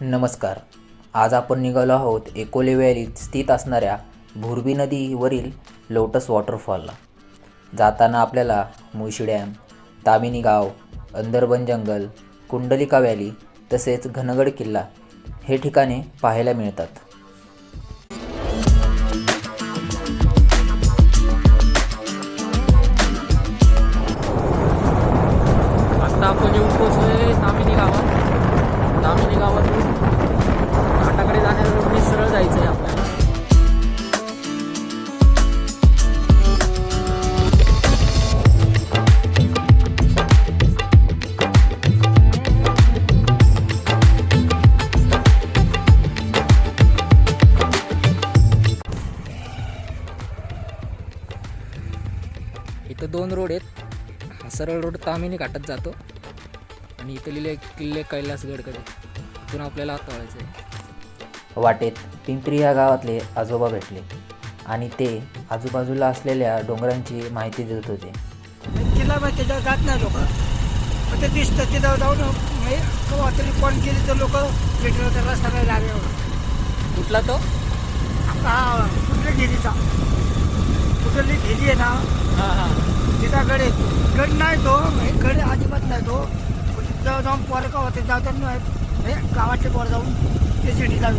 नमस्कार. आज आपण निघालो आहोत एकोले व्हॅलीत स्थित असणाऱ्या भुरबी नदीवरील लोटस वॉटरफॉलला. जाताना आपल्याला मुळशी डॅम, तामिनी गाव, अंदरबन जंगल, कुंडलिका व्हॅली तसेच घनगड किल्ला हे ठिकाणे पाहायला मिळतात. आता आपण येऊन पोहोचलोय तामिनी गावात. तामिनी गावातून घाटाकडे जाण्यासाठी सरळ जायचं आहे आपल्याला. इथं दोन रोड आहेत. हा सरळ रोड तामिनी घाटात जातो आणि इथं लिहिले किल्ले कैलासगडकडे. इथून आपल्याला आत वळायचं आहे. वाटेत पिंपरी या गावातले आजोबा भेटले आणि ते आजूबाजूला असलेल्या डोंगरांची माहिती देत होते. किल्ला मग त्याच्यावर जात नाही लोक, पण ते दिसतं तिथं जाऊन केव्हा तरी फोन केली तर लोक भेटलं तर रस्ता नाही लागल्यावर. कुठला तो? हा कुठल्या घेरीचा, कुठली घेरी आहे ना हां हां तिचा गड गड नाही तो, गड अजिबात नाही तो. तिथं जाऊन पोरं का होते जातात गावाचे पोरं जाऊन ते शिडी जाऊ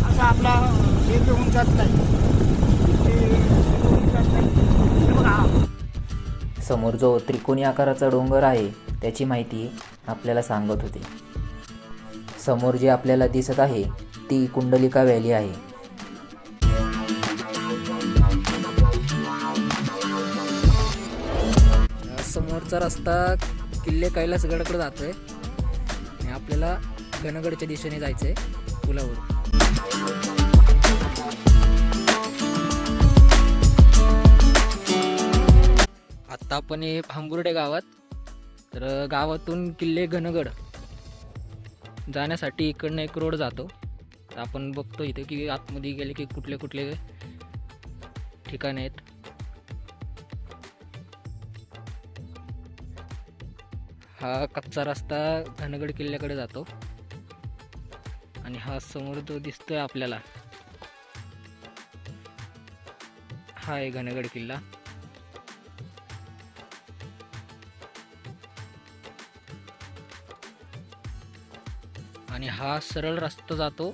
असं आपला हे घेऊन जात नाही. समोर जो त्रिकोणी आकाराचा डोंगर आहे त्याची माहिती आपल्याला सांगत होते. समोर जे आपल्याला दिसत आहे ती कुंडलिका व्हॅली आहे. समोरचा रस्ता किल्ले कैलासगडकडे जातोय आणि आपल्याला घनगडच्या दिशेने जायचंय पुलावर. आता आपण हे भांबुर्डे गावात. तर गावातून किल्ले घनगड जाण्यासाठी इकडनं एक रोड जातो. तर आपण बघतो इथे की आतमध्ये गेले की कुठले कुठले ठिकाण आहेत. हा कच्चा रस्ता घनगड किल्ल्याकडे जातो आणि हा समोर जो दिसतोय आपल्याला हा आहे घनगड किल्ला. आणि हा सरळ रस्ता जातो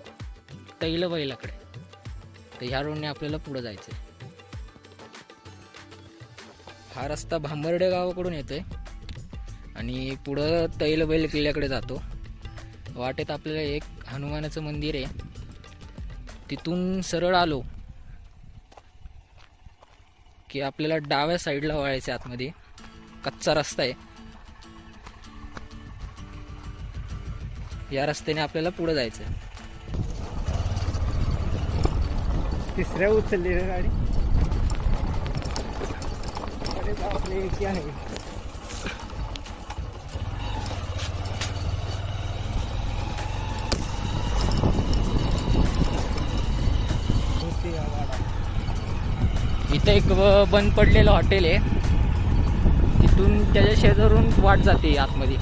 तैलबैलाकडे. तर ह्या रोडने आपल्याला पुढे जायचंय. हा रस्ता भांबर्डे गावाकडून येतोय आणि पुढं तैलबैल किल्ल्याकडे जातो. वाटेत आपल्याला एक हनुमानाचं मंदिर आहे. तिथून सरळ आलो की आपल्याला डाव्या साईडला वळायचं. आतमध्ये कच्चा रस्ता आहे. या रस्त्याने आपल्याला पुढे जायचं आहे. तिसऱ्या उचलली रे गाडी. अरे बापरे की आहे. इथं एक बंद पडलेलं हॉटेल आहे. तिथून त्याच्या शेजारून वाट जाते आतमध्ये.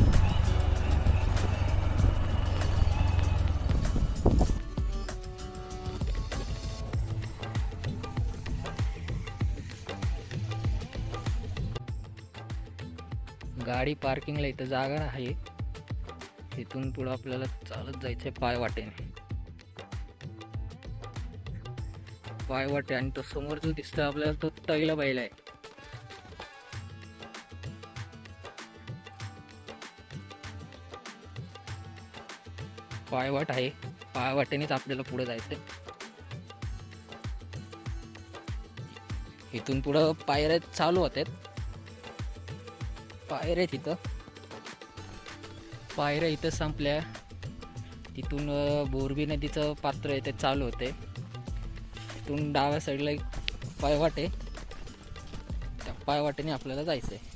गाडी पार्किंगला इथं जागा आहे. तिथून पुढं आपल्याला चालत जायचंय पायवाटेने. पायवाटे आणि तो समोर जो दिसतोय आपल्याला तो तैलबैल आहे. पायवाट आहे. पायवाटेनेच आपल्याला पुढे जायचंय. इथून पुढं पायऱ्या चालू होतात. पायऱ्या इथं संपल्या. तिथून बोरबी नदीचं पात्र आहे ते चालू होते. तिथून डाव्या साईडला एक पायवाट आहे, त्या पायवाटेने आपल्याला जायचं आहे.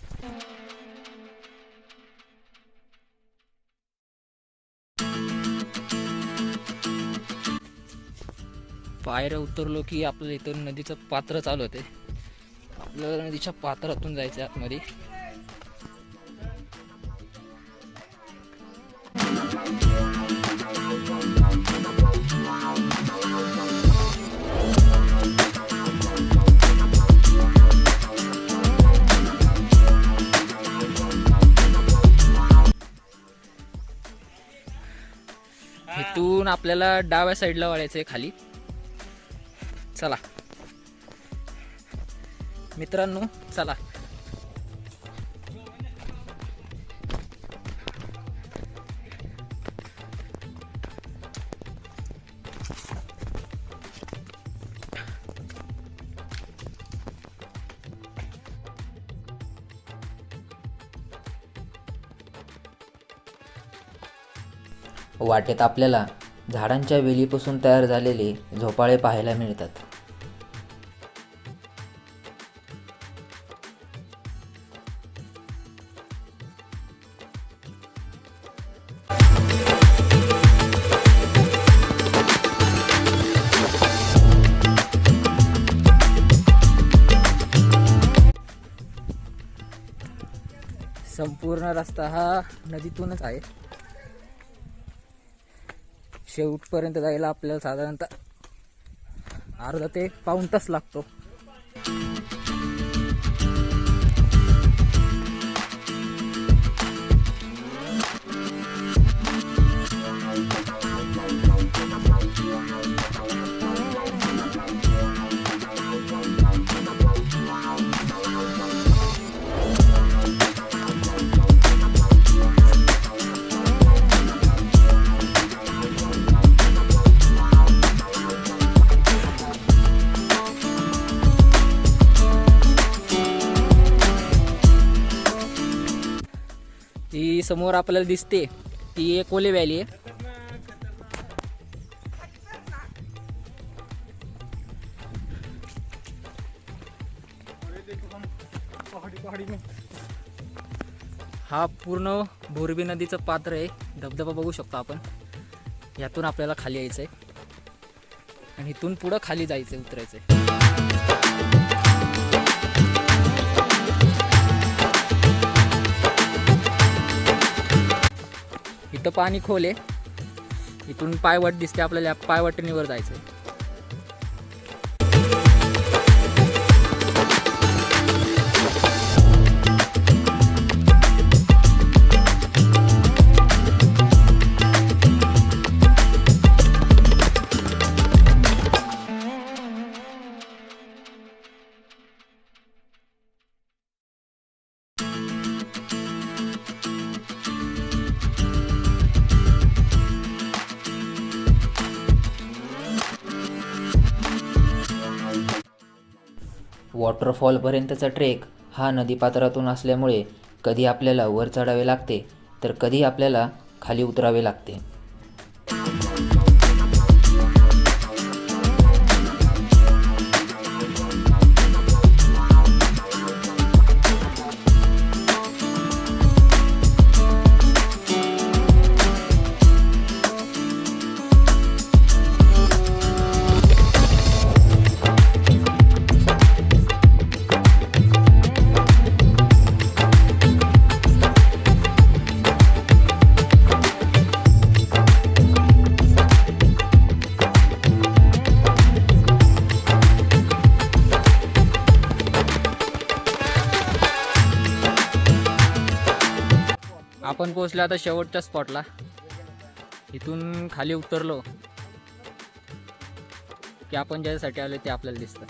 पायऱ्या उतरलो की आपल्याला इथून नदीचं पात्र चालू होते. आपल्याला नदीच्या पात्रातून जायचं आहे आतमध्ये. इथून आपल्याला डाव्या साईडला वळायचं आहे खाली. चला मित्रांनो, चला. वाटेत आपल्याला झाडांच्या वेलीपासून तयार झालेले झोपाळे पाहायला मिळतात. संपूर्ण रस्ता हा नदीतूनच आहे. शेवटपर्यंत जायला आपल्याला साधारणतः अर्धा ते पाऊण तास लागतो. ती समोर आपल्याला दिसते ती एकोले व्हॅली आहे. हा पूर्ण बोरबी नदीचं पात्र आहे. धबधबा बघू शकतो आपण. यातून आपल्याला खाली यायचंय आणि इथून पुढं खाली जायचंय, उतरायचंय. इथं पाणी खोल आहे. इथून पायवाट दिसते आपल्याला, पायवाटेनीवर जायचंय. वॉटरफॉलपर्यंतचा ट्रेक हा नदीपात्रातून असल्यामुळे कधी आपल्याला वर चढावे लागते तर कधी आपल्याला खाली उतरावे लागते. आपण पोहोचलो आता शेवटच्या स्पॉटला. इथून खाली उतरलो की आपण ज्यासाठी आलो ते आपल्याला दिसतं.